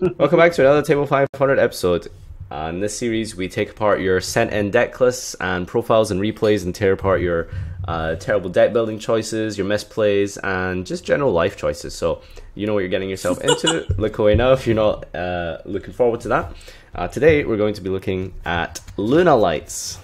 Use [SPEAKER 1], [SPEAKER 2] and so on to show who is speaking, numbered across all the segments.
[SPEAKER 1] Welcome back to another Table 500 episode. In this series, we take apart your sent-in deck lists and profiles and replays and tear apart your terrible deck building choices, your misplays, and just general life choices. So you know what you're getting yourself into. Look away now if you're not looking forward to that. Today, we're going to be looking at Lunalights.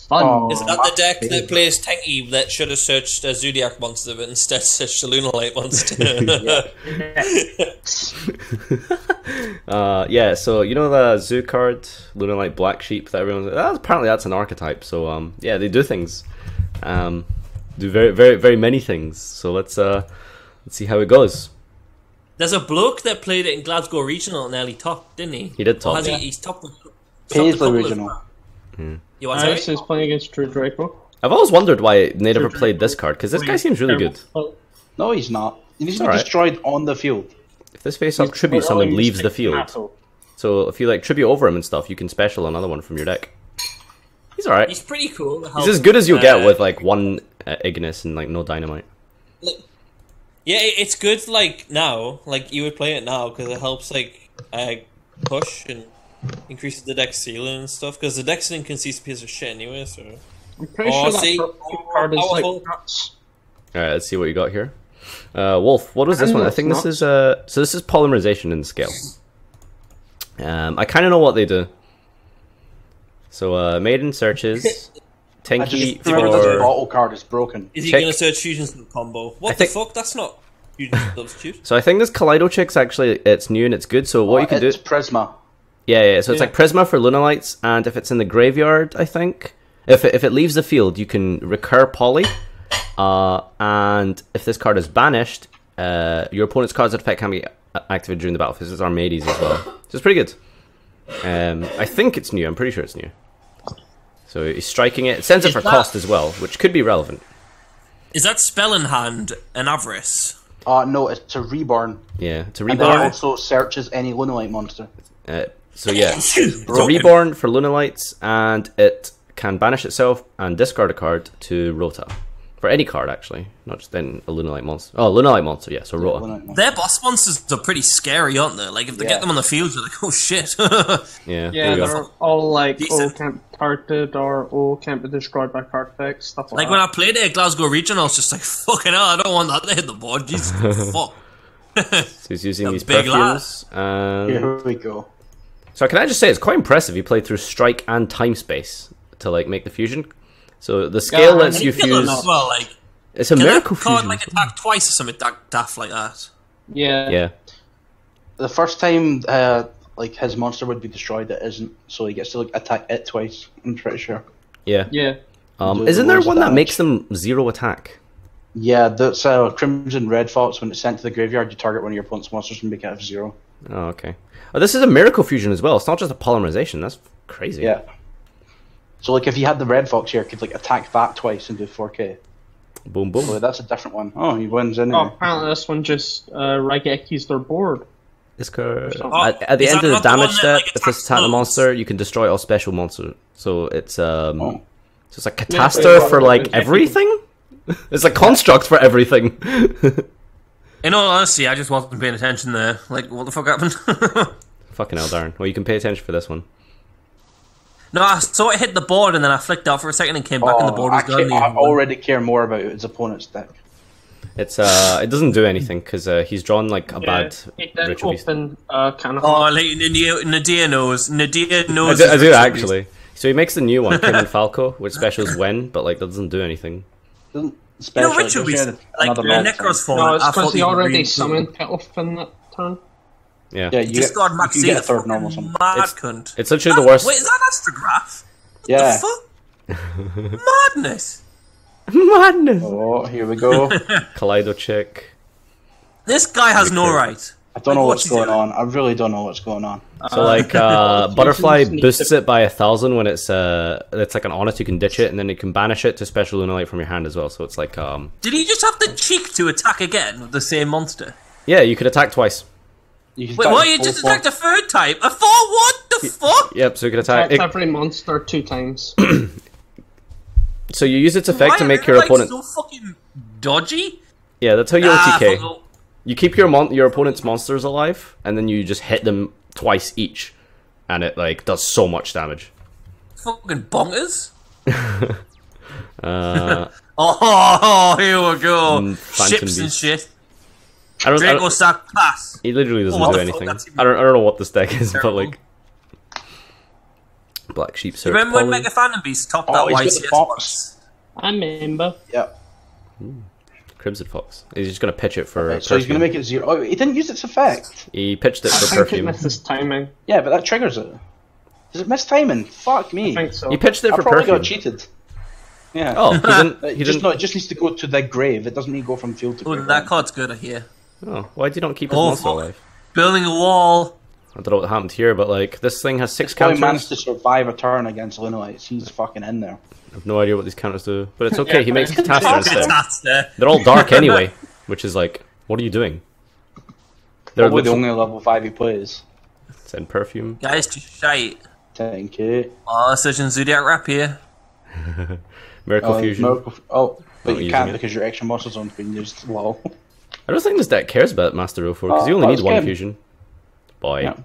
[SPEAKER 2] Fun.
[SPEAKER 3] Is that the deck that plays tanky that should have searched a Zodiac monster but instead searched a Lunalight monster?
[SPEAKER 1] Yeah, so you know the Zoo card, Lunalight Black Sheep that everyone's apparently that's an archetype. So yeah, they do things. Do very many things. So let's see how it goes.
[SPEAKER 3] There's a bloke that played it in Glasgow Regional and nearly topped, didn't he?
[SPEAKER 1] He did top.
[SPEAKER 3] He's topped
[SPEAKER 2] Paisley Regional.
[SPEAKER 3] You want
[SPEAKER 4] Alex is playing against True Draco.
[SPEAKER 1] I've always wondered why they never played this card, because this guy seems really good.
[SPEAKER 2] No, he's not. He needs to be destroyed on the field.
[SPEAKER 1] If this face-up tribute someone leaves the field, so if you like tribute over him and stuff, you can special another one from your deck. He's alright.
[SPEAKER 3] He's pretty cool.
[SPEAKER 1] He's as good as you'll get with like one Ignis and like no dynamite.
[SPEAKER 3] Yeah, it's good. Like now, like you would play it now because it helps like push and increases the deck ceiling and stuff. Because the deck ceiling can see a piece of shit anyway. So
[SPEAKER 4] I'm pretty sure that card is like nuts.
[SPEAKER 1] Alright, let's see what you got here. Wolf, what was this one? I think this is so this is polymerization in scale. I kind of know what they do. So maiden searches. Tanky
[SPEAKER 2] for this bottle card is broken.
[SPEAKER 3] Is he going to search fusion combo? What the fuck? That's not fusion substitute.
[SPEAKER 1] So I think this Kaleido Chick's actually it's new and it's good. So what you can do?
[SPEAKER 2] It's Prisma.
[SPEAKER 1] Yeah. So it's like Prisma for Lunalights, and if it's in the graveyard, I think if it leaves the field, you can recur Poly. And if this card is banished, your opponent's cards effect can be activated during the battle. This is Armades as well, so it's pretty good. I think it's new. I'm pretty sure it's new. So he's striking it. It sends it for cost as well, which could be relevant.
[SPEAKER 3] Is that Spell in Hand and Avarice?
[SPEAKER 2] No, it's a Reborn.
[SPEAKER 1] Yeah, it's a
[SPEAKER 2] And
[SPEAKER 1] Reborn.
[SPEAKER 2] it also searches any Lunalight monster.
[SPEAKER 1] So yeah, it's a Reborn for Lunalights, and it can banish itself and discard a card to Rota. For any card, actually. Not just then a Lunalight monster. Oh, Lunalight monster, yeah, so Rota.
[SPEAKER 3] Their boss monsters are pretty scary, aren't they? Like, if they get them on the field, you're like, oh shit.
[SPEAKER 1] Yeah,
[SPEAKER 4] they're all like, can't be targeted or can't be destroyed by card effects, stuff like that.
[SPEAKER 3] Like, when I played it at Glasgow Regional, I was just like, fucking hell, I don't want that to hit the board. Jesus, fuck.
[SPEAKER 1] So he's using these perfumes.
[SPEAKER 2] Here we go.
[SPEAKER 1] So can I just say, it's quite impressive. He played through Strike and Time Space to, like, make the fusion. So the scale lets you fuse.
[SPEAKER 3] Well, like,
[SPEAKER 1] it's a miracle fusion.
[SPEAKER 3] Card, like, attack twice or something daft like that.
[SPEAKER 4] Yeah.
[SPEAKER 2] The first time, like his monster would be destroyed, it isn't. So he gets to like attack it twice. I'm pretty sure.
[SPEAKER 1] Yeah.
[SPEAKER 4] Yeah.
[SPEAKER 1] Isn't there one that makes them 0 attack?
[SPEAKER 2] Yeah, that's Crimson Red Fox. When it's sent to the graveyard, you target one of your opponent's monsters and make it F0.
[SPEAKER 1] Oh, okay. Oh, this is a miracle fusion as well. It's not just a polymerization. That's crazy.
[SPEAKER 2] Yeah. So like if you had the Red Fox here, it could like attack back twice and do 4k.
[SPEAKER 1] Boom, boom.
[SPEAKER 2] So that's a different one. Oh, he wins anyway.
[SPEAKER 4] Oh, apparently this one just Raigekis their board.
[SPEAKER 1] This card at the end of the damage step, if this attack the monster, you can destroy all special monsters. So it's so it's like Catastor for like everything. It's like construct for everything.
[SPEAKER 3] In all honesty, I just wasn't paying attention there. Like, what the fuck happened?
[SPEAKER 1] Fucking hell, Darren. Well, you can pay attention for this one.
[SPEAKER 3] No, I saw it hit the board and then I flicked out for a second and came back and the board was gone.
[SPEAKER 2] I already care more about his opponent's deck.
[SPEAKER 1] It's it doesn't do anything because he's drawn like a bad ritual beast.
[SPEAKER 4] Open, kind of
[SPEAKER 3] like Nadia knows. Nadia knows.
[SPEAKER 1] I do actually. So he makes the new one, Kim and Falco, which specials win, but like that doesn't do anything.
[SPEAKER 2] Doesn't special.
[SPEAKER 3] Ritual beast, like Necros form.
[SPEAKER 4] No, it's because he already summoned Pitoff in that turn.
[SPEAKER 1] Yeah.
[SPEAKER 2] Yeah, you can get a third normal summon.
[SPEAKER 3] Mad cunt.
[SPEAKER 1] It's literally the worst.
[SPEAKER 3] Wait, is that Astrograph?
[SPEAKER 2] Yeah.
[SPEAKER 3] What the fuck? Madness.
[SPEAKER 1] Madness.
[SPEAKER 2] Oh, here we go.
[SPEAKER 1] Kaleido Chick.
[SPEAKER 3] This guy has no right.
[SPEAKER 2] I don't know what's going on. I really don't know what's going on.
[SPEAKER 1] So like Butterfly boosts it by 1,000 when it's like an honest, you can ditch it and then you can banish it to special Lunalight from your hand as well. So it's like
[SPEAKER 3] Did he just have the cheek to attack again with the same monster?
[SPEAKER 1] Yeah, you could attack twice.
[SPEAKER 3] Wait, why you just attacked a third time? A four? What the fuck?
[SPEAKER 1] Yep, so you can attack
[SPEAKER 4] every monster 2 times.
[SPEAKER 1] So you use its effect to make your opponent
[SPEAKER 3] so fucking dodgy.
[SPEAKER 1] Yeah, that's how you OTK. You keep your opponent's monsters alive, and then you just hit them twice each, and it like does so much damage.
[SPEAKER 3] Fucking bonkers. Oh, here we go. Ships and shit. Draco Sack pass.
[SPEAKER 1] He literally doesn't do anything. I don't know what this deck is, but like Black Sheep Search.
[SPEAKER 3] Remember when Mega Phantom Beast topped that YCS box?
[SPEAKER 4] I remember.
[SPEAKER 2] Yeah.
[SPEAKER 1] Crimson Fox. He's just gonna pitch it for.
[SPEAKER 2] So he's gonna make it 0. Oh, he didn't use its effect.
[SPEAKER 1] He pitched it for
[SPEAKER 4] I think
[SPEAKER 1] perfume.
[SPEAKER 4] it misses timing.
[SPEAKER 2] Yeah, but that triggers it. Does it miss timing? Fuck me.
[SPEAKER 4] I think so.
[SPEAKER 1] He pitched it
[SPEAKER 2] I
[SPEAKER 1] for
[SPEAKER 2] probably
[SPEAKER 1] perfume.
[SPEAKER 2] got cheated. Yeah.
[SPEAKER 1] Oh, he didn't. He
[SPEAKER 2] just
[SPEAKER 1] didn't.
[SPEAKER 2] No, it just needs to go to the grave. It doesn't need to go from field to
[SPEAKER 3] Oh,
[SPEAKER 2] grave.
[SPEAKER 3] that card's good, I hear.
[SPEAKER 1] Oh, why did you not keep his monster alive?
[SPEAKER 3] Building a wall.
[SPEAKER 1] I don't know what happened here, but like this thing has 6
[SPEAKER 2] It's probably
[SPEAKER 1] counters.
[SPEAKER 2] managed to survive a turn against Lunalight. He's fucking in there.
[SPEAKER 1] I have no idea what these counters do, but it's okay. He makes Catastrophe instead.
[SPEAKER 3] That's there.
[SPEAKER 1] They're all dark anyway, which is like, what are you doing? They're
[SPEAKER 2] Probably the
[SPEAKER 1] literally-
[SPEAKER 2] only level 5 he plays.
[SPEAKER 1] Send perfume.
[SPEAKER 3] Guys, just shite.
[SPEAKER 2] Thank you.
[SPEAKER 3] Oh, Surgeon Zodiac Rap here.
[SPEAKER 1] Miracle Fusion.
[SPEAKER 2] But
[SPEAKER 1] Not
[SPEAKER 2] you
[SPEAKER 1] using
[SPEAKER 2] can't
[SPEAKER 1] it.
[SPEAKER 2] because your extra monster zone's been used. Lol.
[SPEAKER 1] I don't think this deck cares about Master 04 because you only
[SPEAKER 2] that's
[SPEAKER 1] need 1
[SPEAKER 2] good.
[SPEAKER 1] fusion. Boy,
[SPEAKER 2] Yeah.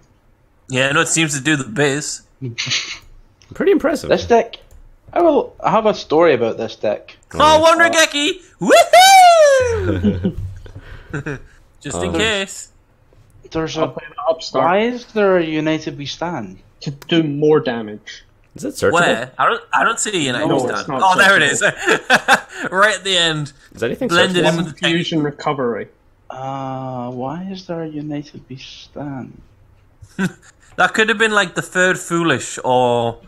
[SPEAKER 3] Yeah, no, it seems to do the biz.
[SPEAKER 1] pretty impressive.
[SPEAKER 2] This deck. I have a story about this deck.
[SPEAKER 3] Oh, Wonder Geki! Woohoo! Just in case.
[SPEAKER 2] There's
[SPEAKER 4] I'll
[SPEAKER 2] a.
[SPEAKER 4] play the upstart
[SPEAKER 2] Why is there a United We Stand?
[SPEAKER 4] to do more damage.
[SPEAKER 1] Is it searchable?
[SPEAKER 3] Where? I don't see a United
[SPEAKER 4] No,
[SPEAKER 3] stand.
[SPEAKER 4] it's not
[SPEAKER 3] Oh, there it
[SPEAKER 4] searchable.
[SPEAKER 3] is. Right at the end.
[SPEAKER 1] Is anything
[SPEAKER 3] Blended
[SPEAKER 1] searchable?
[SPEAKER 3] in with the tank.
[SPEAKER 4] Fusion recovery.
[SPEAKER 2] Why is there a United We Stand?
[SPEAKER 3] That could have been like the third Foolish or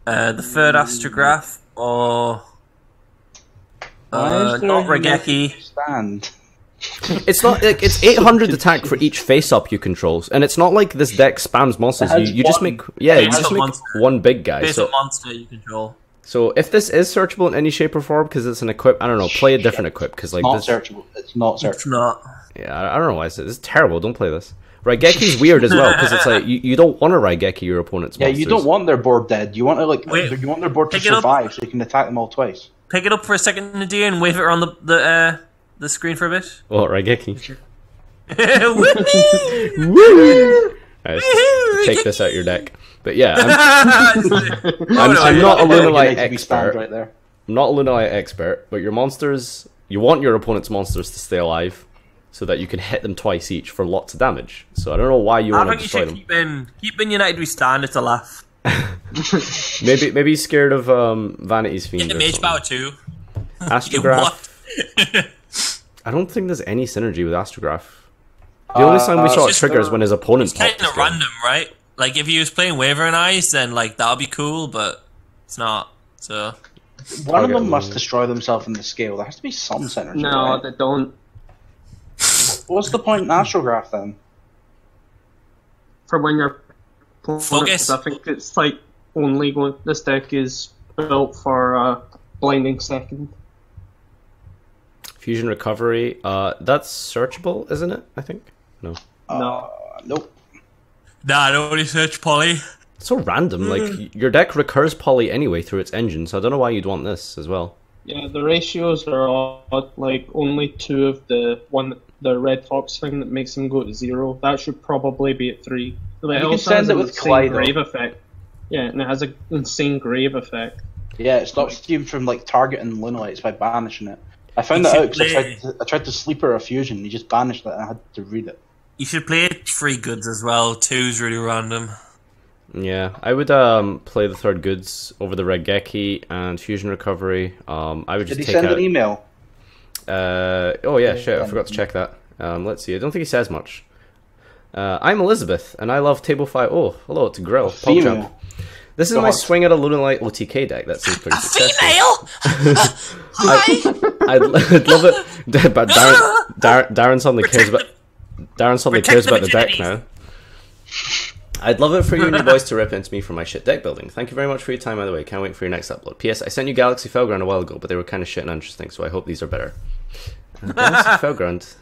[SPEAKER 3] the third Astrograph or
[SPEAKER 2] Why is there
[SPEAKER 3] not
[SPEAKER 2] a United
[SPEAKER 3] Regeki.
[SPEAKER 2] We Stand?
[SPEAKER 1] It's not like it's 800 attack for each face up you control, and it's not like this deck spams monsters.
[SPEAKER 2] It has
[SPEAKER 1] You just
[SPEAKER 2] one.
[SPEAKER 1] make you
[SPEAKER 3] Face
[SPEAKER 1] just
[SPEAKER 3] up
[SPEAKER 1] make
[SPEAKER 3] monster.
[SPEAKER 1] one big guy.
[SPEAKER 3] Face
[SPEAKER 1] So
[SPEAKER 3] up monster you control.
[SPEAKER 1] so if this is searchable in any shape or form because it's an equip, I don't know. Play a different equip because like
[SPEAKER 2] Not
[SPEAKER 1] this.
[SPEAKER 2] searchable. It's not
[SPEAKER 3] It's
[SPEAKER 2] searchable.
[SPEAKER 3] not.
[SPEAKER 1] Yeah, I don't know why I said this is terrible. Don't play this. Raigeki's weird as well because it's like you don't want to Raigeki your opponent's
[SPEAKER 2] Yeah,
[SPEAKER 1] monsters.
[SPEAKER 2] you don't want their board dead. You want to
[SPEAKER 3] Wait,
[SPEAKER 2] you want their board to
[SPEAKER 3] pick it up.
[SPEAKER 2] survive so you can attack them all twice.
[SPEAKER 3] Pick it up for a second, Nadir, and wave it around the screen for a bit.
[SPEAKER 1] Well, Raigeki.
[SPEAKER 3] Woohoo!
[SPEAKER 1] Alright,
[SPEAKER 3] Woohoo!
[SPEAKER 1] take this out your deck. But yeah,
[SPEAKER 3] I'm
[SPEAKER 1] I'm not a Lunalight
[SPEAKER 2] United We Stand
[SPEAKER 1] expert.
[SPEAKER 2] right there.
[SPEAKER 1] I'm not a Lunalight expert, but your monsters, you want your opponent's monsters to stay alive so that you can hit them twice each for lots of damage. So I don't know why you
[SPEAKER 3] I
[SPEAKER 1] want to
[SPEAKER 3] think you
[SPEAKER 1] destroy
[SPEAKER 3] should
[SPEAKER 1] them.
[SPEAKER 3] keep in United We Stand. It's a laugh.
[SPEAKER 1] Maybe he's scared of Vanity's Fiend.
[SPEAKER 3] Yeah,
[SPEAKER 1] or
[SPEAKER 3] Mage
[SPEAKER 1] something.
[SPEAKER 3] Power 2.
[SPEAKER 1] Astrograph. I don't think there's any synergy with Astrograph. The only time we saw it
[SPEAKER 3] just
[SPEAKER 1] trigger is when his opponent
[SPEAKER 3] It's kind
[SPEAKER 1] popped this
[SPEAKER 3] of
[SPEAKER 1] guy.
[SPEAKER 3] random, right? Like if he was playing Wavering Eyes, then like that would be cool, but it's not. So
[SPEAKER 2] One of
[SPEAKER 1] Target
[SPEAKER 2] them must
[SPEAKER 1] one.
[SPEAKER 2] destroy themselves in the scale. There has to be some synergy.
[SPEAKER 4] No,
[SPEAKER 2] right?
[SPEAKER 4] they don't.
[SPEAKER 2] What's the point in Astrograph then?
[SPEAKER 4] For when you're
[SPEAKER 3] Focus.
[SPEAKER 4] I think it's like only going. This deck is built for blinding second.
[SPEAKER 1] Fusion Recovery, that's searchable, isn't it? I think. No.
[SPEAKER 4] No.
[SPEAKER 2] Nope.
[SPEAKER 3] nah, don't only search Polly.
[SPEAKER 1] It's so random. Like your deck recurs poly anyway through its engine, so I don't know why you'd want this as well.
[SPEAKER 4] Yeah, the ratios are odd. Like only 2 of the Red Fox thing that makes them go to 0. That should probably be at 3. But
[SPEAKER 2] You can
[SPEAKER 4] also
[SPEAKER 2] send
[SPEAKER 4] has
[SPEAKER 2] it
[SPEAKER 4] an
[SPEAKER 2] with
[SPEAKER 4] insane
[SPEAKER 2] Kaleido.
[SPEAKER 4] grave effect. Yeah, and it has an insane grave effect.
[SPEAKER 2] Yeah, it stops you from like targeting Lunalights by banishing it. I found
[SPEAKER 3] You
[SPEAKER 2] that out
[SPEAKER 3] should
[SPEAKER 2] because I tried to sleeper a fusion. He just banished it and I had to read it.
[SPEAKER 3] You should play it 3 goods as well. 2's really random.
[SPEAKER 1] Yeah, I would play the third goods over the Raigeki and Fusion Recovery. I would
[SPEAKER 2] Did
[SPEAKER 1] just
[SPEAKER 2] he
[SPEAKER 1] take
[SPEAKER 2] send
[SPEAKER 1] out.
[SPEAKER 2] an email?
[SPEAKER 1] Oh yeah, shit! I forgot to check that. Let's see. I don't think he says much. I'm Elizabeth, and I love Table 5. Oh, hello, it's Grill.
[SPEAKER 2] Female.
[SPEAKER 1] PogChamp. This is my
[SPEAKER 2] God.
[SPEAKER 1] swing at a Lunalight OTK deck. That seems pretty successful.
[SPEAKER 3] Female.
[SPEAKER 1] I'd love it, but Darren suddenly cares about. Darren suddenly
[SPEAKER 3] Protect
[SPEAKER 1] cares
[SPEAKER 3] the
[SPEAKER 1] about the deck
[SPEAKER 3] virginities.
[SPEAKER 1] now. I'd love it for you and your boys to rip into me for my shit deck building. Thank you very much for your time, by the way. Can't wait for your next upload. P.S. I sent you Galaxy Felground a while ago, but they were kind of shit and interesting, so I hope these are better. Galaxy Felground.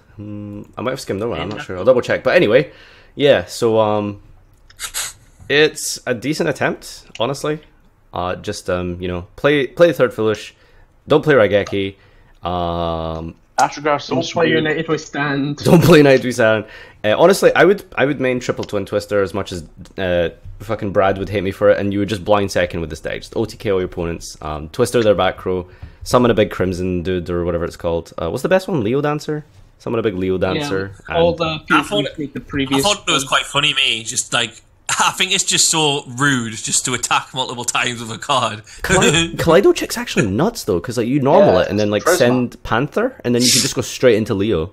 [SPEAKER 1] I might have skimmed over. I'm not sure. I'll double check. But anyway, yeah. So it's a decent attempt, honestly. Just you know, play the third Foolish. Don't play Raigeki.
[SPEAKER 2] Astrograph's
[SPEAKER 4] Don't
[SPEAKER 2] seems
[SPEAKER 4] play
[SPEAKER 2] weird.
[SPEAKER 4] United with Stand.
[SPEAKER 1] Don't play Night We Sand. Honestly, I would main Triple Twin Twister as much as fucking Brad would hate me for it, and you would just blind second with this deck. Just OTK all your opponents. Twister their back row. Summon a big Crimson dude or whatever it's called. What's the best one? Leo Dancer? Summon a big Leo Dancer.
[SPEAKER 4] Yeah, all
[SPEAKER 1] and,
[SPEAKER 4] the people with the previous.
[SPEAKER 5] I thought it was quite funny, me. Just like, I think it's just so rude just to attack multiple times with a card.
[SPEAKER 1] Kaleido Chick's actually nuts though, because like you normal
[SPEAKER 2] Yeah,
[SPEAKER 1] it and then like
[SPEAKER 2] Prisma.
[SPEAKER 1] send Panther, and then you can just go straight into Leo.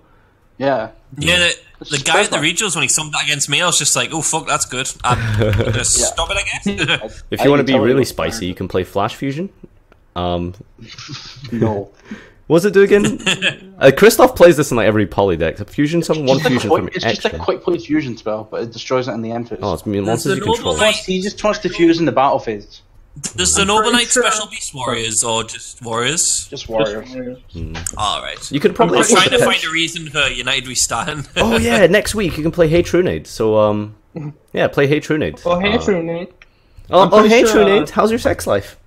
[SPEAKER 2] Yeah.
[SPEAKER 5] Yeah, the guy at the
[SPEAKER 2] Prisma.
[SPEAKER 5] regionals, when he summed that against me, I was just like, oh fuck, that's good. I'm gonna stop it, I guess.
[SPEAKER 1] If you want to be
[SPEAKER 2] totally
[SPEAKER 1] really
[SPEAKER 2] go
[SPEAKER 1] spicy, you can play Flash Fusion.
[SPEAKER 2] No.
[SPEAKER 1] What's it do again? Christoph plays this in like every poly deck. A fusion, summon one fusion from
[SPEAKER 2] It's
[SPEAKER 1] extra.
[SPEAKER 2] just a quick play fusion spell, but it destroys it in the end phase.
[SPEAKER 1] Oh, it's monsters
[SPEAKER 5] the
[SPEAKER 1] you control.
[SPEAKER 5] normal
[SPEAKER 2] He just wants to fuse in the battle phase.
[SPEAKER 5] Does the
[SPEAKER 4] pretty
[SPEAKER 5] Lunalight
[SPEAKER 4] sure-
[SPEAKER 5] special beast warriors or just warriors?
[SPEAKER 2] Just warriors.
[SPEAKER 5] Alright.
[SPEAKER 1] You could
[SPEAKER 5] I
[SPEAKER 1] probably.
[SPEAKER 5] was trying to
[SPEAKER 2] Yeah.
[SPEAKER 5] find a reason for United We Stand.
[SPEAKER 1] Oh yeah, next week you can play Hey Trunade. So yeah, play Hey Trunade.
[SPEAKER 4] Oh, hey, Trunade.
[SPEAKER 1] Oh,
[SPEAKER 4] pretty
[SPEAKER 1] hey
[SPEAKER 4] sure,
[SPEAKER 1] Trunade, how's your sex life?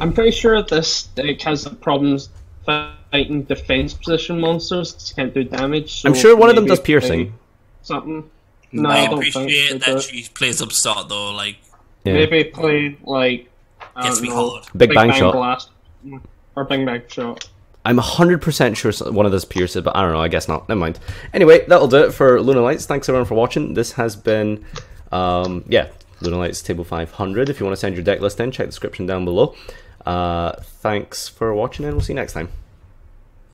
[SPEAKER 4] I'm pretty sure this deck has the problems fighting defense position monsters 'cause you can't do damage. So
[SPEAKER 1] I'm sure one of them
[SPEAKER 4] maybe
[SPEAKER 1] does
[SPEAKER 4] play
[SPEAKER 1] piercing.
[SPEAKER 4] Something. No,
[SPEAKER 5] I
[SPEAKER 4] I don't think
[SPEAKER 5] appreciate
[SPEAKER 4] they
[SPEAKER 5] that
[SPEAKER 4] do.
[SPEAKER 5] she plays upstart though, like,
[SPEAKER 1] Yeah.
[SPEAKER 4] Maybe play like I
[SPEAKER 5] gets
[SPEAKER 4] don't
[SPEAKER 5] me
[SPEAKER 4] know,
[SPEAKER 5] hard.
[SPEAKER 1] Big Bang Shot.
[SPEAKER 4] Blast or Big Bang Shot.
[SPEAKER 1] I'm 100% sure one of those pierces, but I don't know, I guess not. Never mind. Anyway, that'll do it for Lunalights. Thanks everyone for watching. This has been, yeah, Lunalights Table 500. If you want to send your deck list in, check the description down below. Thanks for watching, and we'll see you next time.